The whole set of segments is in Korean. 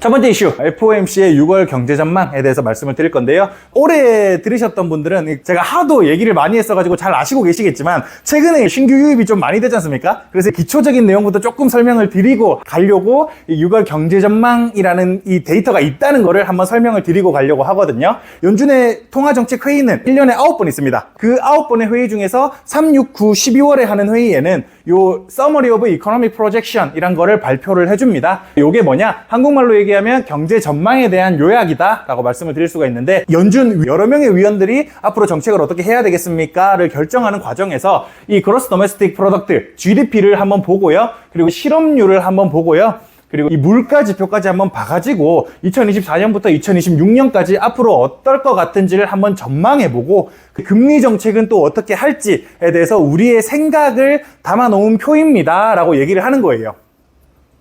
첫 번째 이슈, FOMC의 6월 경제 전망에 대해서 말씀을 드릴 건데요. 올해 들으셨던 분들은 제가 하도 얘기를 많이 했어가지고 잘 아시고 계시겠지만 최근에 신규 유입이 좀 많이 되지 않습니까? 그래서 기초적인 내용부터 조금 설명을 드리고 가려고 6월 경제 전망이라는 이 데이터가 있다는 거를 한번 설명을 드리고 가려고 하거든요. 연준의 통화정책회의는 1년에 9번 있습니다. 그 9번의 회의 중에서 3, 6, 9, 12월에 하는 회의에는 요 Summary of Economic Projection 이란 거를 발표를 해줍니다. 요게 뭐냐? 한국말로 얘기하면 경제 전망에 대한 요약이다 라고 말씀을 드릴 수가 있는데, 연준 여러 명의 위원들이 앞으로 정책을 어떻게 해야 되겠습니까? 를 결정하는 과정에서 이 Gross Domestic Product, GDP를 한번 보고요. 그리고 실업률을 한번 보고요. 그리고 이 물가 지표까지 한번 봐가지고 2024년부터 2026년까지 앞으로 어떨 것 같은지를 한번 전망해보고 그 금리 정책은 또 어떻게 할지에 대해서 우리의 생각을 담아놓은 표입니다 라고 얘기를 하는 거예요.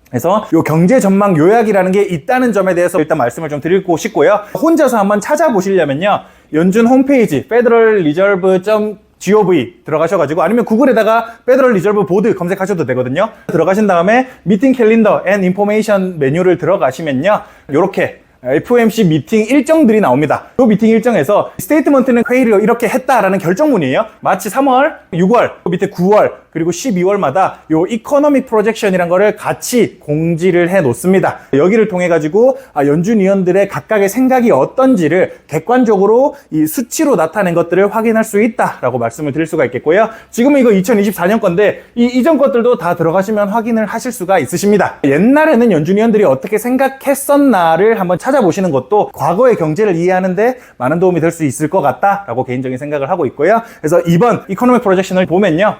그래서 이 경제 전망 요약이라는 게 있다는 점에 대해서 일단 말씀을 좀 드리고 싶고요. 혼자서 한번 찾아보시려면요, 연준 홈페이지 federalreserve.gov 들어가셔가지고, 아니면 구글에다가 Federal Reserve Board 검색하셔도 되거든요. 들어가신 다음에 미팅 캘린더 앤 인포메이션 메뉴를 들어가시면요, 요렇게 FOMC 미팅 일정들이 나옵니다. 이 미팅 일정에서 스테이트먼트는 회의를 이렇게 했다라는 결정문이에요. 마치 3월, 6월, 밑에 9월, 그리고 12월마다 요 이코노믹 프로젝션이란 거를 같이 공지를 해 놓습니다. 여기를 통해 가지고 연준 위원들의 각각의 생각이 어떤지를 객관적으로 이 수치로 나타낸 것들을 확인할 수 있다라고 말씀을 드릴 수가 있겠고요. 지금은 이거 2024년 건데 이 이전 것들도 다 들어가시면 확인을 하실 수가 있으십니다. 옛날에는 연준 위원들이 어떻게 생각했었나를 한번 찾아보시는 것도 과거의 경제를 이해하는데 많은 도움이 될 수 있을 것 같다라고 개인적인 생각을 하고 있고요. 그래서 이번 이코노믹 프로젝션을 보면요,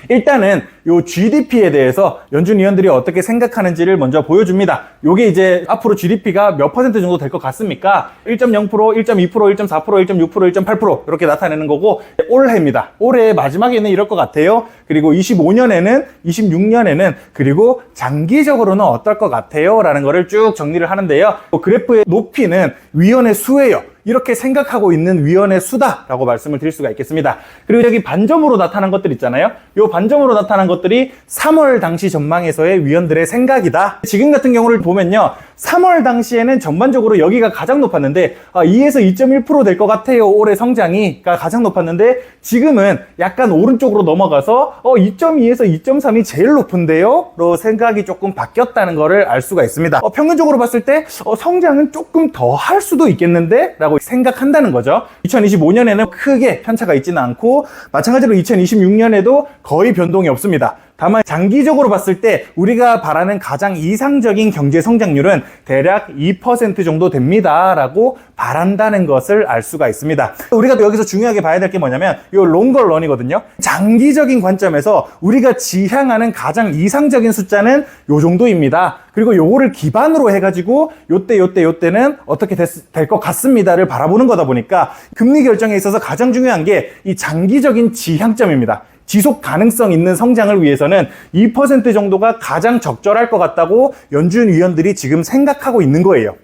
일단은 요 GDP에 대해서 연준 위원들이 어떻게 생각하는지를 먼저 보여줍니다. 요게 이제 앞으로 GDP가 몇 퍼센트 정도 될 것 같습니까? 1.0%, 1.2%, 1.4%, 1.6%, 1.8% 이렇게 나타내는 거고, 올해입니다. 올해 마지막에는 이럴 것 같아요. 그리고 25년에는, 26년에는, 그리고 장기적으로는 어떨 것 같아요? 라는 거를 쭉 정리를 하는데요. 그래프의 높이는 위원의 수예요. 이렇게 생각하고 있는 위원의 수다라고 말씀을 드릴 수가 있겠습니다. 그리고 여기 반점으로 나타난 것들 있잖아요. 이 반점으로 나타난 것들이 3월 당시 전망에서의 위원들의 생각이다. 지금 같은 경우를 보면요, 3월 당시에는 전반적으로 여기가 가장 높았는데 2에서 2.1% 될 것 같아요. 올해 성장이가 가장 높았는데, 지금은 약간 오른쪽으로 넘어가서 2.2에서 2.3이 제일 높은데요? 로 생각이 조금 바뀌었다는 거를 알 수가 있습니다. 평균적으로 봤을 때 성장은 조금 더 할 수도 있겠는데? 라고 생각한다는 거죠. 2025년에는 크게 편차가 있지는 않고, 마찬가지로 2026년에도 거의 변동이 없습니다. 다만 장기적으로 봤을 때 우리가 바라는 가장 이상적인 경제 성장률은 대략 2% 정도 됩니다 라고 바란다는 것을 알 수가 있습니다. 우리가 또 여기서 중요하게 봐야 될 게 뭐냐면 이 롱걸런이거든요. 장기적인 관점에서 우리가 지향하는 가장 이상적인 숫자는 요 정도입니다. 그리고 요거를 기반으로 해가지고 요때는 어떻게 될 것 같습니다를 바라보는 거다 보니까, 금리 결정에 있어서 가장 중요한 게 이 장기적인 지향점입니다. 지속 가능성 있는 성장을 위해서는 2% 정도가 가장 적절할 것 같다고 연준 위원들이 지금 생각하고 있는 거예요.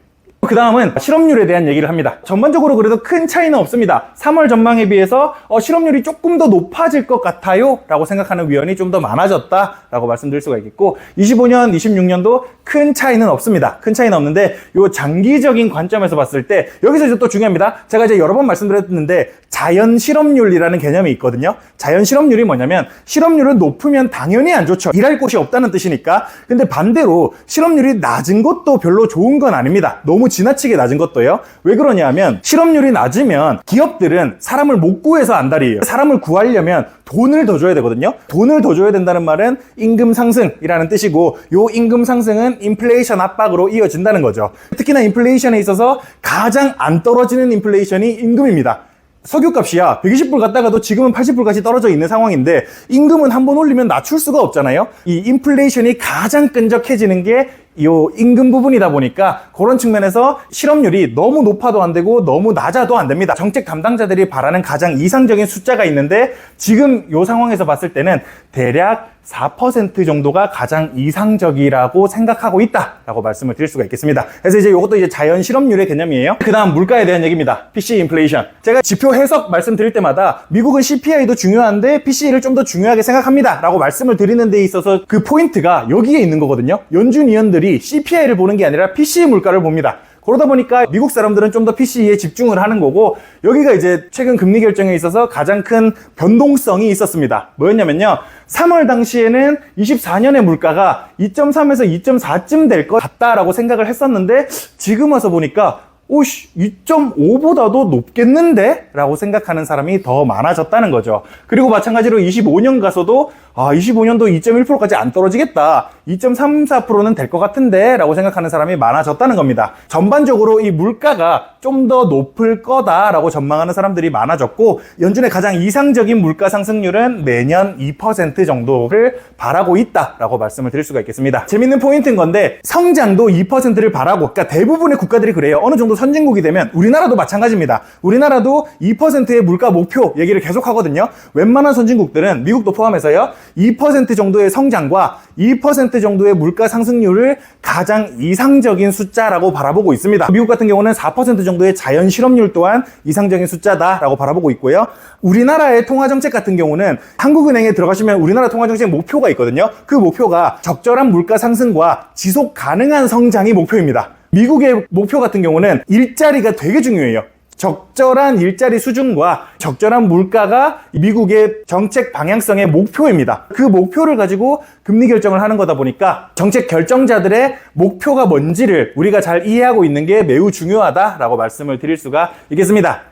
그 다음은 실업률에 대한 얘기를 합니다. 전반적으로 그래도 큰 차이는 없습니다. 3월 전망에 비해서 실업률이 조금 더 높아질 것 같아요 라고 생각하는 위원이 좀 더 많아졌다 라고 말씀드릴 수가 있겠고, 25년, 26년도 큰 차이는 없습니다. 큰 차이는 없는데, 요 장기적인 관점에서 봤을 때 여기서 이제 또 중요합니다. 제가 이제 여러 번 말씀드렸는데 자연 실업률이라는 개념이 있거든요. 자연 실업률이 뭐냐면, 실업률은 높으면 당연히 안 좋죠. 일할 곳이 없다는 뜻이니까. 근데 반대로 실업률이 낮은 것도 별로 좋은 건 아닙니다. 너무 지나치게 낮은 것도요. 왜 그러냐면, 실업률이 낮으면 기업들은 사람을 못 구해서 안달이에요. 사람을 구하려면 돈을 더 줘야 되거든요. 돈을 더 줘야 된다는 말은 임금 상승이라는 뜻이고, 요 임금 상승은 인플레이션 압박으로 이어진다는 거죠. 특히나 인플레이션에 있어서 가장 안 떨어지는 인플레이션이 임금입니다. 석유값이야 120불 갔다가도 지금은 80불까지 떨어져 있는 상황인데, 임금은 한번 올리면 낮출 수가 없잖아요. 이 인플레이션이 가장 끈적해지는 게 이 임금 부분이다 보니까, 그런 측면에서 실업률이 너무 높아도 안 되고 너무 낮아도 안 됩니다. 정책 담당자들이 바라는 가장 이상적인 숫자가 있는데, 지금 이 상황에서 봤을 때는 대략 4% 정도가 가장 이상적이라고 생각하고 있다라고 말씀을 드릴 수가 있겠습니다. 그래서 이제 이것도 이제 자연 실업률의 개념이에요. 그 다음 물가에 대한 얘기입니다. PC 인플레이션. 제가 지표 해석 말씀드릴 때마다 미국은 CPI도 중요한데 PCE를 좀 더 중요하게 생각합니다 라고 말씀을 드리는 데 있어서 그 포인트가 여기에 있는 거거든요. 연준 위원들이 사람들이 CPI를 보는 게 아니라 PCE 물가를 봅니다. 그러다 보니까 미국 사람들은 좀 더 PCE에 집중을 하는 거고, 여기가 이제 최근 금리 결정에 있어서 가장 큰 변동성이 있었습니다. 뭐였냐면요, 3월 당시에는 24년의 물가가 2.3에서 2.4쯤 될 것 같다라고 생각을 했었는데, 지금 와서 보니까 오씨, 2.5보다도 높겠는데? 라고 생각하는 사람이 더 많아졌다는 거죠. 그리고 마찬가지로 25년 가서도 25년도 2.1%까지 안 떨어지겠다, 2.34%는 될 것 같은데? 라고 생각하는 사람이 많아졌다는 겁니다. 전반적으로 이 물가가 좀 더 높을 거다라고 전망하는 사람들이 많아졌고, 연준의 가장 이상적인 물가 상승률은 매년 2% 정도를 바라고 있다라고 말씀을 드릴 수가 있겠습니다. 재밌는 포인트인 건데, 성장도 2%를 바라고, 그러니까 대부분의 국가들이 그래요. 어느 정도 선진국이 되면, 우리나라도 마찬가지입니다. 우리나라도 2%의 물가 목표 얘기를 계속 하거든요. 웬만한 선진국들은, 미국도 포함해서요, 2% 정도의 성장과 2% 정도의 물가 상승률을 가장 이상적인 숫자라고 바라보고 있습니다. 미국 같은 경우는 4% 정도의 자연 실업률 또한 이상적인 숫자다라고 바라보고 있고요. 우리나라의 통화정책 같은 경우는, 한국은행에 들어가시면 우리나라 통화정책 목표가 있거든요. 그 목표가 적절한 물가 상승과 지속 가능한 성장이 목표입니다. 미국의 목표 같은 경우는 일자리가 되게 중요해요. 적절한 일자리 수준과 적절한 물가가 미국의 정책 방향성의 목표입니다. 그 목표를 가지고 금리 결정을 하는 거다 보니까 정책 결정자들의 목표가 뭔지를 우리가 잘 이해하고 있는 게 매우 중요하다라고 말씀을 드릴 수가 있겠습니다.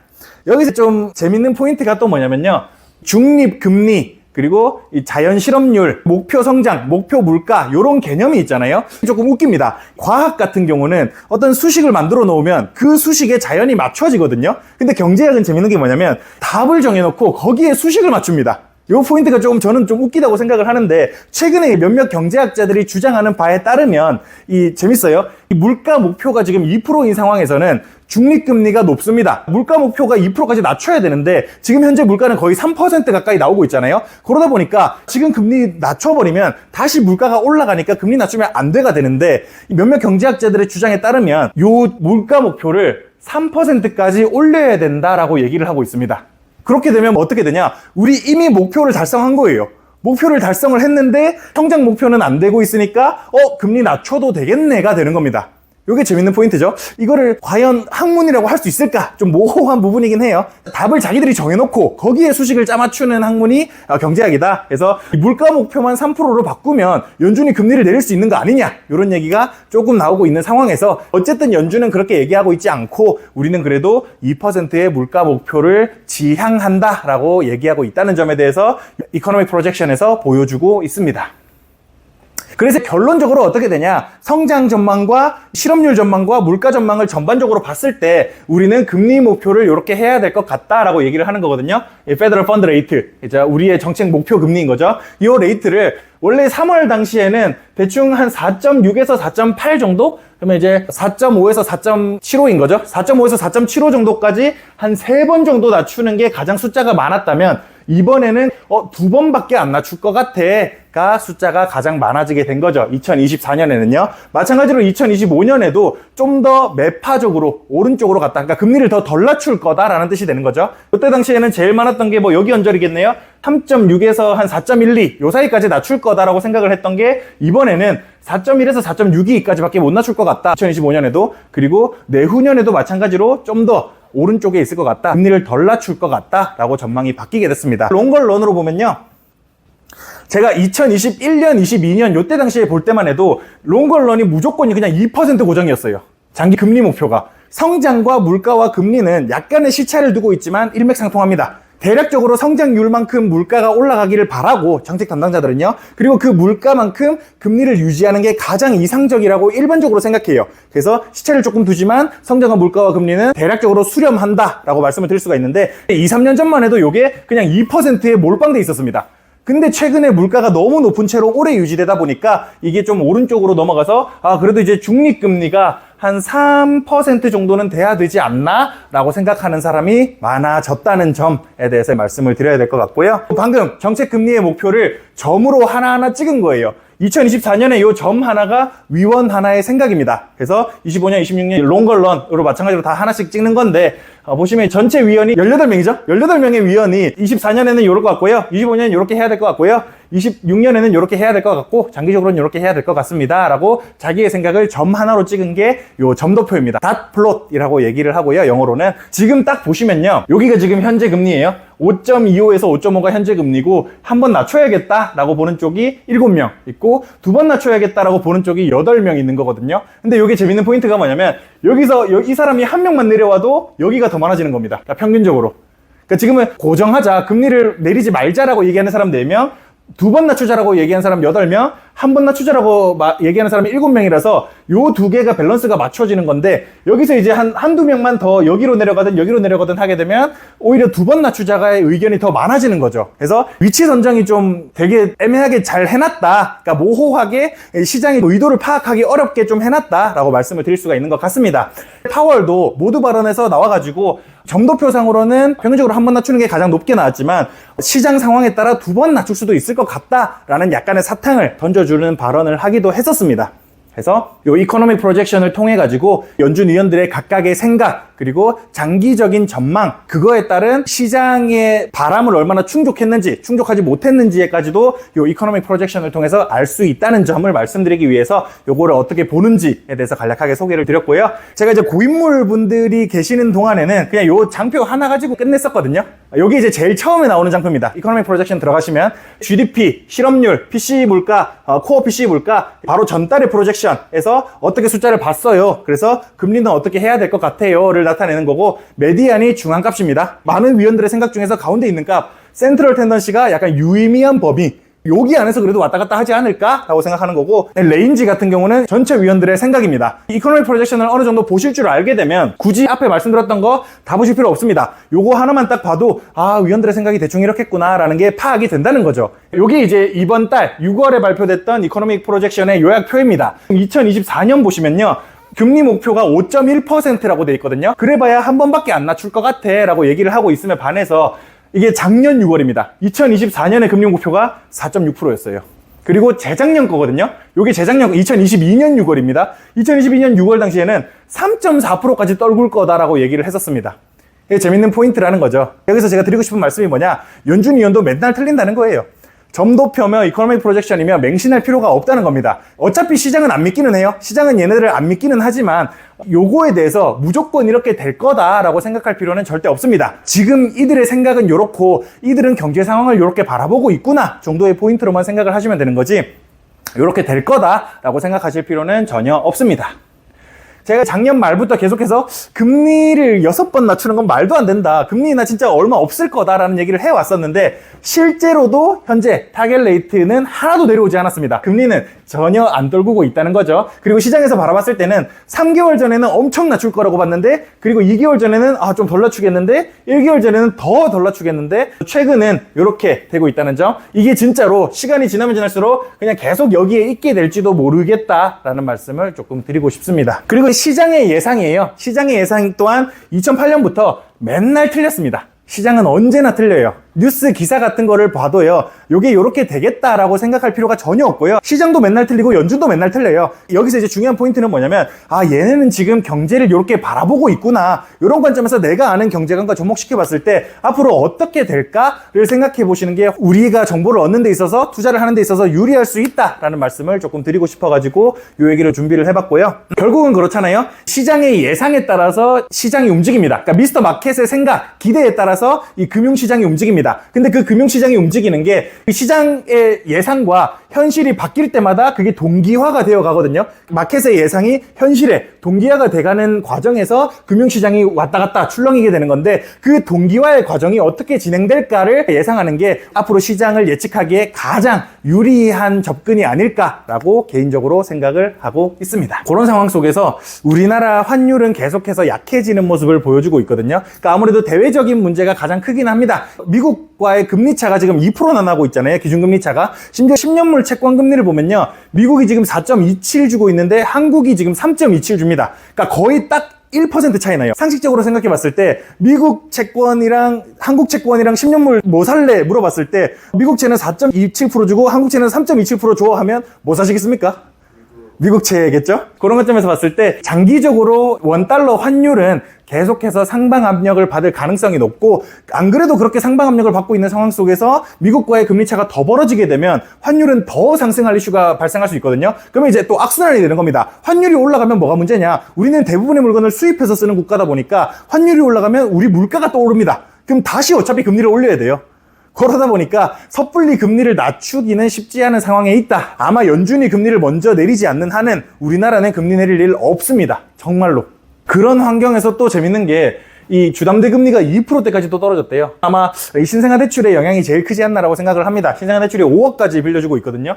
여기서 좀 재밌는 포인트가 또 뭐냐면요, 중립금리, 그리고 이 자연 실업률, 목표 성장, 목표 물가, 이런 개념이 있잖아요. 조금 웃깁니다. 과학 같은 경우는 어떤 수식을 만들어 놓으면 그 수식에 자연이 맞춰지거든요. 근데 경제학은 재밌는 게 뭐냐면, 답을 정해놓고 거기에 수식을 맞춥니다. 이 포인트가 저는 좀 웃기다고 생각을 하는데, 최근에 몇몇 경제학자들이 주장하는 바에 따르면 재밌어요. 이 물가 목표가 지금 2%인 상황에서는 중립금리가 높습니다. 물가 목표가 2%까지 낮춰야 되는데 지금 현재 물가는 거의 3% 가까이 나오고 있잖아요. 그러다 보니까 지금 금리 낮춰버리면 다시 물가가 올라가니까 금리 낮추면 안 돼가 되는데, 몇몇 경제학자들의 주장에 따르면 이 물가 목표를 3%까지 올려야 된다라고 얘기를 하고 있습니다. 그렇게 되면 어떻게 되냐? 우리 이미 목표를 달성한 거예요. 목표를 달성을 했는데 성장 목표는 안 되고 있으니까 금리 낮춰도 되겠네가 되는 겁니다. 이게 재밌는 포인트죠. 이거를 과연 학문이라고 할 수 있을까? 좀 모호한 부분이긴 해요. 답을 자기들이 정해놓고 거기에 수식을 짜맞추는 학문이 경제학이다. 그래서 물가 목표만 3%로 바꾸면 연준이 금리를 내릴 수 있는 거 아니냐, 이런 얘기가 조금 나오고 있는 상황에서, 어쨌든 연준은 그렇게 얘기하고 있지 않고 우리는 그래도 2%의 물가 목표를 지향한다라고 얘기하고 있다는 점에 대해서 이코노믹 프로젝션에서 보여주고 있습니다. 그래서 결론적으로 어떻게 되냐, 성장 전망과 실업률 전망과 물가 전망을 전반적으로 봤을 때 우리는 금리 목표를 이렇게 해야 될 것 같다라고 얘기를 하는 거거든요. 이 페더럴 펀드 레이트, 우리의 정책 목표 금리인 거죠. 이 레이트를 원래 3월 당시에는 대충 한 4.6에서 4.8 정도? 그러면 이제 4.5에서 4.75인 거죠. 4.5에서 4.75 정도까지 한 3번 정도 낮추는 게 가장 숫자가 많았다면, 이번에는 2번밖에 안 낮출 것 같아가 숫자가 가장 많아지게 된 거죠. 2024년에는요. 마찬가지로 2025년에도 좀 더 매파적으로 오른쪽으로 갔다, 그러니까 금리를 더 덜 낮출 거다라는 뜻이 되는 거죠. 그때 당시에는 제일 많았던 게 여기 언저리겠네요. 3.6에서 한 4.12 요 사이까지 낮출 거다라고 생각을 했던 게, 이번에는 4.1에서 4.62까지밖에 못 낮출 것 같다, 2025년에도. 그리고 내후년에도 마찬가지로 좀 더 오른쪽에 있을 것 같다, 금리를 덜 낮출 것 같다 라고 전망이 바뀌게 됐습니다. 롱걸런으로 보면요, 제가 2021년, 22년 요때 당시에 볼 때만 해도 롱걸런이 무조건이 그냥 2% 고정이었어요. 장기 금리 목표가. 성장과 물가와 금리는 약간의 시차를 두고 있지만 일맥상통합니다. 대략적으로 성장률만큼 물가가 올라가기를 바라고, 정책 담당자들은요. 그리고 그 물가만큼 금리를 유지하는 게 가장 이상적이라고 일반적으로 생각해요. 그래서 시차를 조금 두지만 성장과 물가와 금리는 대략적으로 수렴한다라고 말씀을 드릴 수가 있는데, 2, 3년 전만 해도 이게 그냥 2%에 몰빵돼 있었습니다. 근데 최근에 물가가 너무 높은 채로 오래 유지되다 보니까 이게 좀 오른쪽으로 넘어가서, 그래도 이제 중립금리가 한 3% 정도는 돼야 되지 않나? 라고 생각하는 사람이 많아졌다는 점에 대해서 말씀을 드려야 될 것 같고요. 방금 정책 금리의 목표를 점으로 하나하나 찍은 거예요. 2024년에 이 점 하나가 위원 하나의 생각입니다. 그래서 25년, 26년 롱걸런으로 마찬가지로 다 하나씩 찍는 건데, 보시면 전체 위원이 18명이죠? 18명의 위원이 24년에는 이럴 것 같고요. 25년에는 이렇게 해야 될 것 같고요. 26년에는 이렇게 해야 될 것 같고 장기적으로는 이렇게 해야 될 것 같습니다 라고 자기의 생각을 점 하나로 찍은 게 요 점도표입니다. 닷 플롯이라고 얘기를 하고요. 영어로는 지금 딱 보시면요, 여기가 지금 현재 금리예요. 5.25에서 5.5가 현재 금리고 한 번 낮춰야겠다 라고 보는 쪽이 7명 있고 두 번 낮춰야겠다 라고 보는 쪽이 8명 있는 거거든요. 근데 이게 재밌는 포인트가 뭐냐면 여기서 이 사람이 한 명만 내려와도 여기가 더 많아지는 겁니다. 그러니까 평균적으로. 그러니까 지금은 고정하자, 금리를 내리지 말자라고 얘기하는 사람 4명, 두 번 낮추자라고 얘기하는 사람 8명, 한 번 낮추자라고 얘기하는 사람이 7명이라서 요 두 개가 밸런스가 맞춰지는 건데, 여기서 이제 한두 명만 더 여기로 내려가든 여기로 내려가든 하게 되면 오히려 두 번 낮추자가의 의견이 더 많아지는 거죠. 그래서 위치 선정이 좀 되게 애매하게 잘 해놨다, 그러니까 모호하게 시장의 의도를 파악하기 어렵게 좀 해놨다라고 말씀을 드릴 수가 있는 것 같습니다. 파월도 모두 발언에서 나와가지고 점도표상으로는 평균적으로 한 번 낮추는 게 가장 높게 나왔지만 시장 상황에 따라 두 번 낮출 수도 있을 것 같다라는 약간의 사탕을 던져주는 발언을 하기도 했었습니다. 그래서 이 이코노믹 프로젝션을 통해 가지고 연준 위원들의 각각의 생각 그리고 장기적인 전망, 그거에 따른 시장의 바람을 얼마나 충족했는지 충족하지 못했는지에까지도 이 이코노믹 프로젝션을 통해서 알 수 있다는 점을 말씀드리기 위해서 요거를 어떻게 보는지에 대해서 간략하게 소개를 드렸고요. 제가 이제 고인물 분들이 계시는 동안에는 그냥 요 장표 하나 가지고 끝냈었거든요. 여기 이제 제일 처음에 나오는 장표입니다. 이코노믹 프로젝션 들어가시면 GDP, 실업률, PCE 물가, 코어 PCE 물가, 바로 전달의 프로젝션에서 어떻게 숫자를 봤어요. 그래서 금리는 어떻게 해야 될 것 같아요를 나타내는 거고, 메디안이 중앙값입니다. 많은 위원들의 생각 중에서 가운데 있는 값, 센트럴 텐던시가 약간 유의미한 범위, 여기 안에서 그래도 왔다 갔다 하지 않을까라고 생각하는 거고, 레인지 같은 경우는 전체 위원들의 생각입니다. 이코노믹 프로젝션을 어느 정도 보실 줄 알게 되면 굳이 앞에 말씀드렸던 거 다 보실 필요 없습니다. 요거 하나만 딱 봐도 위원들의 생각이 대충 이렇겠구나 라는 게 파악이 된다는 거죠. 요게 이제 이번 달 6월에 발표됐던 이코노믹 프로젝션의 요약표입니다. 2024년 보시면요, 금리 목표가 5.1%라고 돼 있거든요. 그래봐야 한 번밖에 안 낮출 것 같아 라고 얘기를 하고 있음에 반해서 이게 작년 6월입니다. 2024년의 금리 목표가 4.6%였어요. 그리고 재작년 거거든요. 요게 재작년 2022년 6월입니다. 2022년 6월 당시에는 3.4%까지 떨굴 거다라고 얘기를 했었습니다. 이게 재밌는 포인트라는 거죠. 여기서 제가 드리고 싶은 말씀이 뭐냐, 연준 위원도 맨날 틀린다는 거예요. 점도표며 이코노믹 프로젝션이며 맹신할 필요가 없다는 겁니다. 어차피 시장은 안 믿기는 해요. 시장은 얘네들을 안 믿기는 하지만 요거에 대해서 무조건 이렇게 될 거다라고 생각할 필요는 절대 없습니다. 지금 이들의 생각은 요렇고 이들은 경제 상황을 요렇게 바라보고 있구나 정도의 포인트로만 생각을 하시면 되는 거지, 요렇게 될 거다라고 생각하실 필요는 전혀 없습니다. 제가 작년 말부터 계속해서 금리를 6번 낮추는 건 말도 안 된다, 금리나 진짜 얼마 없을 거다라는 얘기를 해왔었는데, 실제로도 현재 타겟 레이트는 하나도 내려오지 않았습니다. 금리는 전혀 안 떨구고 있다는 거죠. 그리고 시장에서 바라봤을 때는 3개월 전에는 엄청 낮출 거라고 봤는데, 그리고 2개월 전에는 좀 덜 낮추겠는데, 1개월 전에는 더 덜 낮추겠는데, 최근은 이렇게 되고 있다는 점, 이게 진짜로 시간이 지나면 지날수록 그냥 계속 여기에 있게 될지도 모르겠다라는 말씀을 조금 드리고 싶습니다. 그리고 시장의 예상이에요. 시장의 예상 또한 2008년부터 맨날 틀렸습니다. 시장은 언제나 틀려요. 뉴스 기사 같은 거를 봐도요, 요게 요렇게 되겠다라고 생각할 필요가 전혀 없고요. 시장도 맨날 틀리고 연준도 맨날 틀려요. 여기서 이제 중요한 포인트는 뭐냐면, 얘네는 지금 경제를 요렇게 바라보고 있구나, 요런 관점에서 내가 아는 경제관과 접목시켜 봤을 때 앞으로 어떻게 될까를 생각해 보시는 게 우리가 정보를 얻는 데 있어서, 투자를 하는 데 있어서 유리할 수 있다라는 말씀을 조금 드리고 싶어가지고 요 얘기를 준비를 해봤고요. 결국은 그렇잖아요. 시장의 예상에 따라서 시장이 움직입니다. 그러니까 미스터 마켓의 생각, 기대에 따라서 이 금융시장이 움직입니다. 근데 그 금융시장이 움직이는 게 시장의 예상과 현실이 바뀔 때마다 그게 동기화가 되어 가거든요. 마켓의 예상이 현실에 동기화가 돼가는 과정에서 금융시장이 왔다 갔다 출렁이게 되는 건데, 그 동기화의 과정이 어떻게 진행될까를 예상하는 게 앞으로 시장을 예측하기에 가장 유리한 접근이 아닐까라고 개인적으로 생각을 하고 있습니다. 그런 상황 속에서 우리나라 환율은 계속해서 약해지는 모습을 보여주고 있거든요. 그러니까 아무래도 대외적인 문제가 가장 크긴 합니다. 미국과의 금리차가 지금 2%나 나고 있잖아요. 기준금리차가. 심지어 10년물 채권 금리를 보면요, 미국이 지금 4.27 주고 있는데 한국이 지금 3.27 줍니다. 그러니까 거의 딱 1% 차이 나요. 상식적으로 생각해 봤을 때 미국 채권이랑 한국 채권이랑 10년물 뭐 살래 물어봤을 때 미국 채는 4.27% 주고 한국 채는 3.27% 줘 하면 뭐 사시겠습니까? 미국채겠죠? 그런 관점에서 봤을 때 장기적으로 원달러 환율은 계속해서 상방 압력을 받을 가능성이 높고, 안 그래도 그렇게 상방 압력을 받고 있는 상황 속에서 미국과의 금리 차가 더 벌어지게 되면 환율은 더 상승할 이슈가 발생할 수 있거든요. 그러면 이제 또 악순환이 되는 겁니다. 환율이 올라가면 뭐가 문제냐? 우리는 대부분의 물건을 수입해서 쓰는 국가다 보니까 환율이 올라가면 우리 물가가 또 오릅니다. 그럼 다시 어차피 금리를 올려야 돼요. 그러다 보니까 섣불리 금리를 낮추기는 쉽지 않은 상황에 있다. 아마 연준이 금리를 먼저 내리지 않는 한은 우리나라는 금리 내릴 일 없습니다. 정말로. 그런 환경에서 또 재밌는 게 이 주담대 금리가 2%대까지 또 떨어졌대요. 아마 이 신생아 대출의 영향이 제일 크지 않나라고 생각을 합니다. 신생아 대출이 5억까지 빌려주고 있거든요.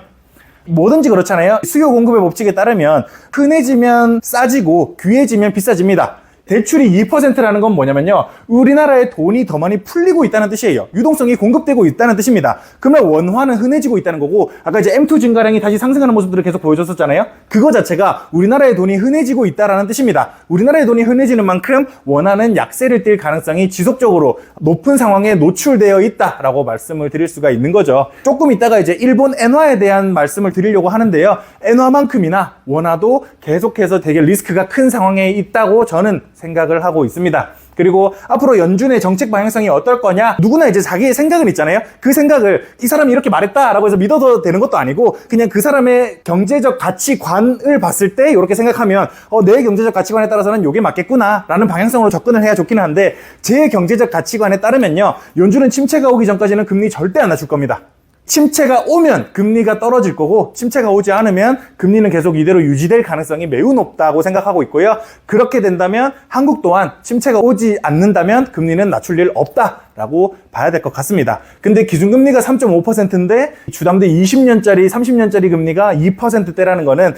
뭐든지 그렇잖아요. 수요 공급의 법칙에 따르면 흔해지면 싸지고 귀해지면 비싸집니다. 대출이 2%라는 건 뭐냐면요, 우리나라의 돈이 더 많이 풀리고 있다는 뜻이에요. 유동성이 공급되고 있다는 뜻입니다. 그러면 원화는 흔해지고 있다는 거고, 아까 이제 M2 증가량이 다시 상승하는 모습들을 계속 보여줬었잖아요. 그거 자체가 우리나라의 돈이 흔해지고 있다는 뜻입니다. 우리나라의 돈이 흔해지는 만큼 원화는 약세를 띌 가능성이 지속적으로 높은 상황에 노출되어 있다라고 말씀을 드릴 수가 있는 거죠. 조금 이따가 이제 일본 엔화에 대한 말씀을 드리려고 하는데요, 엔화만큼이나 원화도 계속해서 되게 리스크가 큰 상황에 있다고 저는 생각을 하고 있습니다. 그리고 앞으로 연준의 정책 방향성이 어떨 거냐, 누구나 이제 자기의 생각은 있잖아요. 그 생각을 이 사람이 이렇게 말했다라고 해서 믿어도 되는 것도 아니고, 그냥 그 사람의 경제적 가치관을 봤을 때 이렇게 생각하면 내 경제적 가치관에 따라서는 이게 맞겠구나 라는 방향성으로 접근을 해야 좋기는 한데, 제 경제적 가치관에 따르면요, 연준은 침체가 오기 전까지는 금리 절대 안 낮출 겁니다. 침체가 오면 금리가 떨어질 거고, 침체가 오지 않으면 금리는 계속 이대로 유지될 가능성이 매우 높다고 생각하고 있고요. 그렇게 된다면 한국 또한 침체가 오지 않는다면 금리는 낮출 일 없다라고 봐야 될 것 같습니다. 근데 기준금리가 3.5%인데 주담대 20년짜리, 30년짜리 금리가 2%대라는 거는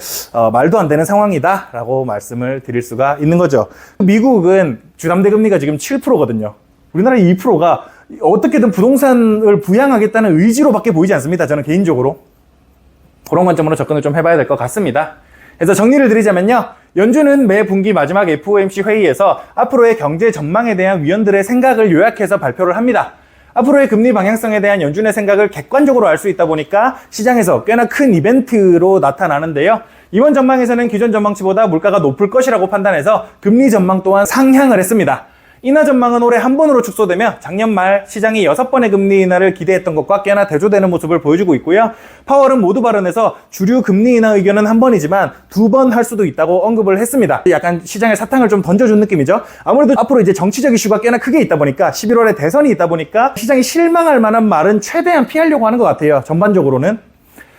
말도 안 되는 상황이다라고 말씀을 드릴 수가 있는 거죠. 미국은 주담대 금리가 지금 7%거든요. 우리나라 2%가 어떻게든 부동산을 부양하겠다는 의지로밖에 보이지 않습니다. 저는 개인적으로. 그런 관점으로 접근을 좀 해봐야 될 것 같습니다. 그래서 정리를 드리자면요, 연준은 매 분기 마지막 FOMC 회의에서 앞으로의 경제 전망에 대한 위원들의 생각을 요약해서 발표를 합니다. 앞으로의 금리 방향성에 대한 연준의 생각을 객관적으로 알 수 있다 보니까 시장에서 꽤나 큰 이벤트로 나타나는데요, 이번 전망에서는 기존 전망치보다 물가가 높을 것이라고 판단해서 금리 전망 또한 상향을 했습니다. 인하 전망은 올해 한 번으로 축소되며 작년 말 시장이 6번의 금리 인하를 기대했던 것과 꽤나 대조되는 모습을 보여주고 있고요. 파월은 모두 발언에서 주류 금리 인하 의견은 한 번이지만 2번 할 수도 있다고 언급을 했습니다. 약간 시장에 사탕을 좀 던져준 느낌이죠. 아무래도 앞으로 이제 정치적 이슈가 꽤나 크게 있다 보니까, 11월에 대선이 있다 보니까 시장이 실망할 만한 말은 최대한 피하려고 하는 것 같아요. 전반적으로는.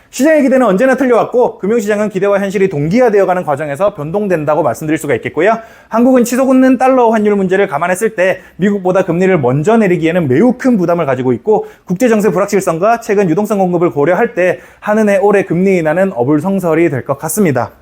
시장의 기대는 언제나 틀려왔고, 금융시장은 기대와 현실이 동기화되어가는 과정에서 변동된다고 말씀드릴 수가 있겠고요. 한국은 치솟 웃는 달러 환율 문제를 감안했을 때 미국보다 금리를 먼저 내리기에는 매우 큰 부담을 가지고 있고, 국제정세 불확실성과 최근 유동성 공급을 고려할 때 한은의 올해 금리 인하는 어불성설이 될 것 같습니다.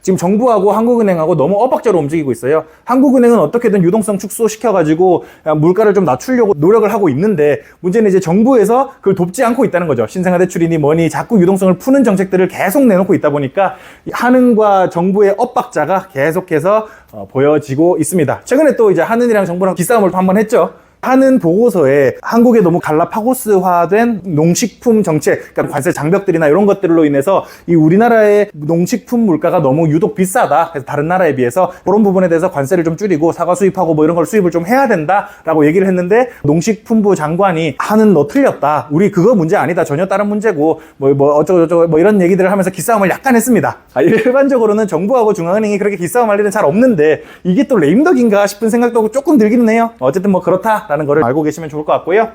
지금 정부하고 한국은행하고 너무 엇박자로 움직이고 있어요. 한국은행은 어떻게든 유동성 축소시켜가지고 물가를 좀 낮추려고 노력을 하고 있는데, 문제는 이제 정부에서 그걸 돕지 않고 있다는 거죠. 신생아 대출이니 뭐니 자꾸 유동성을 푸는 정책들을 계속 내놓고 있다 보니까 한은과 정부의 엇박자가 계속해서 보여지고 있습니다. 최근에 또 이제 한은이랑 정부랑 기싸움을 또 한번 했죠. 한은 보고서에 한국에 너무 갈라파고스화된 농식품 정책, 그러니까 관세 장벽들이나 이런 것들로 인해서 이 우리나라의 농식품 물가가 너무 유독 비싸다. 그래서 다른 나라에 비해서 그런 부분에 대해서 관세를 좀 줄이고 사과 수입하고 뭐 이런 걸 수입을 좀 해야 된다라고 얘기를 했는데, 농식품부 장관이 한은 너 틀렸다. 우리 그거 문제 아니다. 전혀 다른 문제고 뭐 어쩌고저쩌고 뭐 이런 얘기들을 하면서 기싸움을 약간 했습니다. 일반적으로는 정부하고 중앙은행이 그렇게 기싸움할 일은 잘 없는데, 이게 또 레임덕인가 싶은 생각도 조금 들기는 해요. 어쨌든 뭐 그렇다 라는 거를 알고 계시면 좋을 것 같고요.